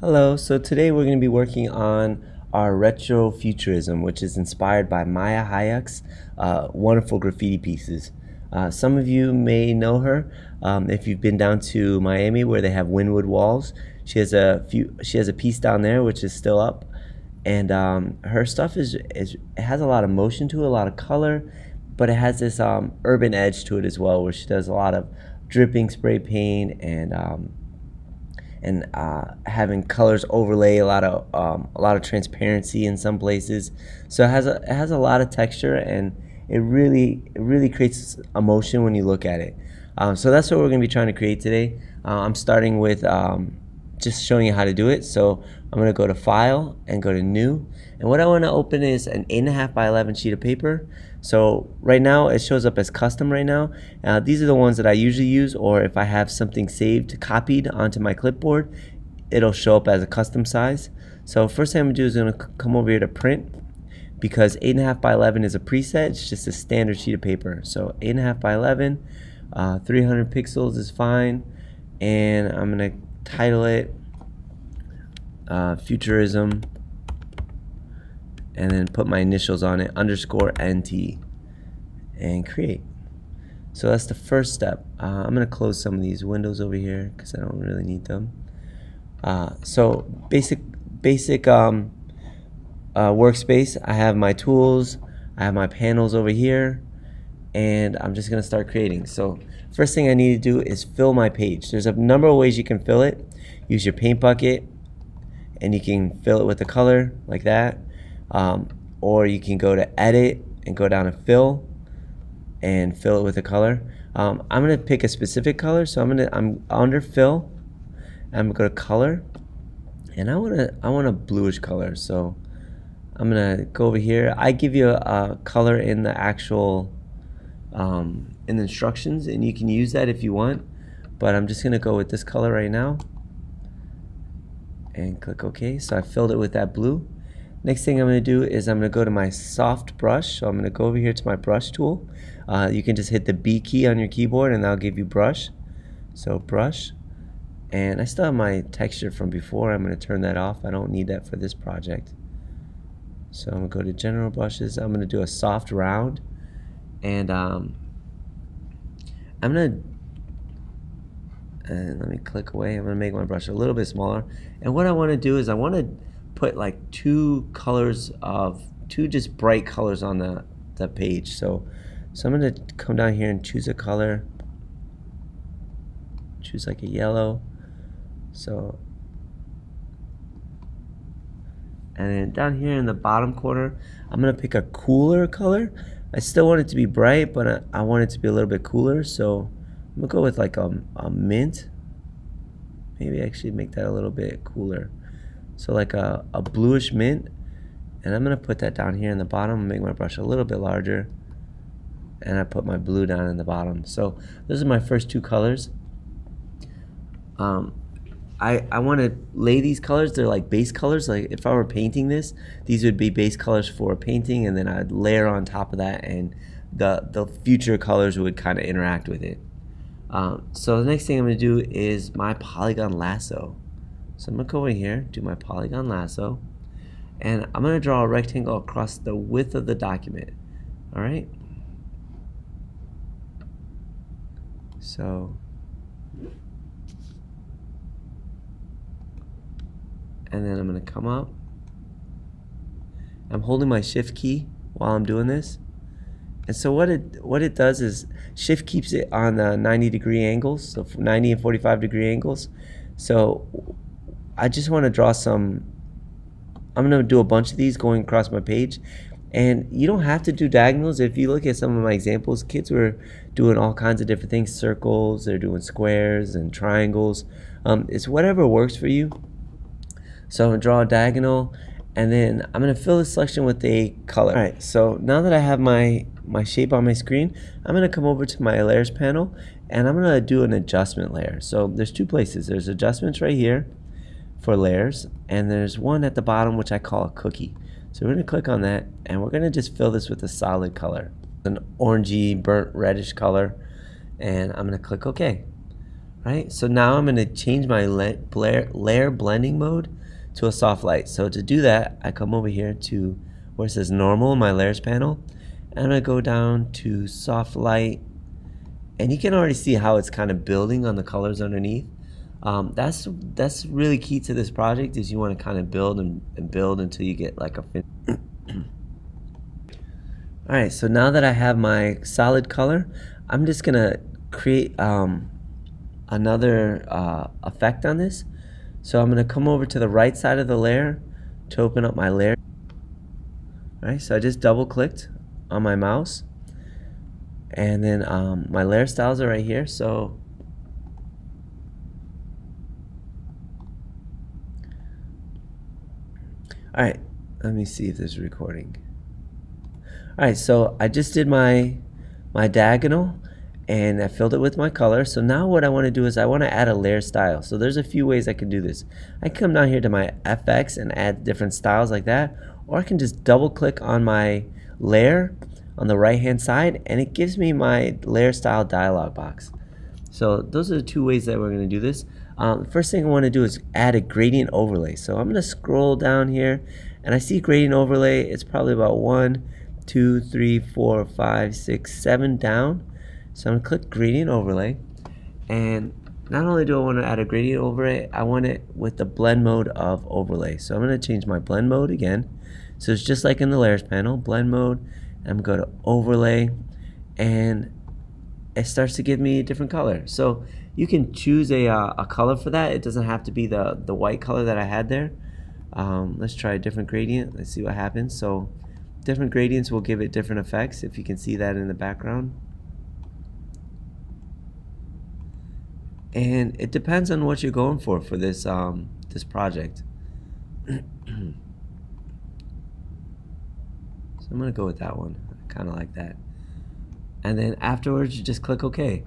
Hello, so today we're going to be working on our retro futurism, which is inspired by Maya Hayek's wonderful graffiti pieces. Some of you may know her if you've been down to Miami where they have Wynwood walls. She has a piece down there which is still up, and her stuff it has a lot of motion to it, a lot of color, but it has this urban edge to it as well, where she does a lot of dripping spray paint and having colors overlay, a lot of transparency in some places. So it has a lot of texture, and it really creates emotion when you look at it. So that's what we're going to be trying to create today. I'm starting with just showing you how to do it. So I'm going to go to File and go to New, and what I want to open is an 8.5 by 11 sheet of paper. So right now it shows up as custom right now. These are the ones that I usually use, or if I have something saved, copied onto my clipboard, it'll show up as a custom size. So first thing I'm gonna do is I'm gonna come over here to print, because 8.5 by 11 is a preset. It's just a standard sheet of paper. So 8.5 by 11, 300 pixels is fine, and I'm gonna title it Futurism, and then put my initials on it, _NT, and create. So that's the first step. I'm gonna close some of these windows over here because I don't really need them. So basic workspace. I have my tools, I have my panels over here, and I'm just gonna start creating. So first thing I need to do is fill my page. There's a number of ways you can fill it. Use your paint bucket, and you can fill it with the color like that. Or you can go to edit and go down to fill and fill it with a color. I'm gonna pick a specific color, so I'm under fill. I'm gonna go to color, and I want a bluish color. So I'm gonna go over here. I give you a color in the actual in the instructions, and you can use that if you want. But I'm just gonna go with this color right now, and click OK. So I filled it with that blue. Next thing I'm going to do is I'm going to go to my soft brush. So I'm going to go over here to my brush tool. You can just hit the B key on your keyboard and that'll give you brush. So brush. And I still have my texture from before. I'm going to turn that off. I don't need that for this project. So I'm going to go to general brushes. I'm going to do a soft round. And I'm going to, let me click away. I'm going to make my brush a little bit smaller. And what I want to do is I want to put like two just bright colors on the page. So I'm going to come down here and choose a color. Choose like a yellow. So, and then down here in the bottom corner, I'm going to pick a cooler color. I still want it to be bright, but I want it to be a little bit cooler. So I'm going to go with like a mint. Maybe actually make that a little bit cooler. So like a bluish mint, and I'm gonna put that down here in the bottom, make my brush a little bit larger, and I put my blue down in the bottom. So those are my first two colors. I want to lay these colors. They're like base colors. Like if I were painting this, these would be base colors for a painting, and then I'd layer on top of that, and the future colors would kind of interact with it. So the next thing I'm gonna do is my polygon lasso. So I'm going to go over here, do my polygon lasso, and I'm going to draw a rectangle across the width of the document. All right? So, and then I'm going to come up. I'm holding my shift key while I'm doing this. And so what it does is shift keeps it on the 90-degree angles, so 90 and 45-degree angles. So I just want to draw I'm going to do a bunch of these going across my page. And you don't have to do diagonals. If you look at some of my examples, kids were doing all kinds of different things, circles, they're doing squares and triangles. It's whatever works for you. So I'm going to draw a diagonal, and then I'm going to fill this selection with a color. All right, so now that I have my shape on my screen, I'm going to come over to my layers panel, and I'm going to do an adjustment layer. So there's two places. There's adjustments right here for layers, and there's one at the bottom which I call a cookie. So we're going to click on that, and we're going to just fill this with a solid color, an orangey burnt reddish color, and I'm going to click OK. right? So now I'm going to change my layer blending mode to a soft light. So to do that, I come over here to where it says normal in my layers panel, and I go down to soft light, and you can already see how it's kind of building on the colors underneath. That's really key to this project, is you want to kind of build and build until you get like a All right, so now that I have my solid color, I'm just gonna create another effect on this. So I'm gonna come over to the right side of the layer to open up my layer. All right, so I just double clicked on my mouse, and then my layer styles are right here. So all right, let me see if there's a recording. All right, so I just did my diagonal, and I filled it with my color. So now what I want to do is I want to add a layer style. So there's a few ways I can do this. I can come down here to my FX and add different styles like that, or I can just double click on my layer on the right hand side, and it gives me my layer style dialog box. So those are the two ways that we're going to do this. The first thing I want to do is add a gradient overlay. So I'm going to scroll down here, and I see gradient overlay. It's probably about 1, 2, 3, 4, 5, 6, 7 down. So I'm going to click gradient overlay, and not only do I want to add a gradient overlay, I want it with the blend mode of overlay. So I'm going to change my blend mode again. So it's just like in the layers panel, blend mode. I'm going to go to overlay, and it starts to give me a different color. So you can choose a color for that. It doesn't have to be the white color that I had there. Let's try a different gradient. Let's see what happens. So different gradients will give it different effects, if you can see that in the background. And it depends on what you're going for this this project. So I'm gonna go with that one. I kind of like that. And then afterwards, you just click OK.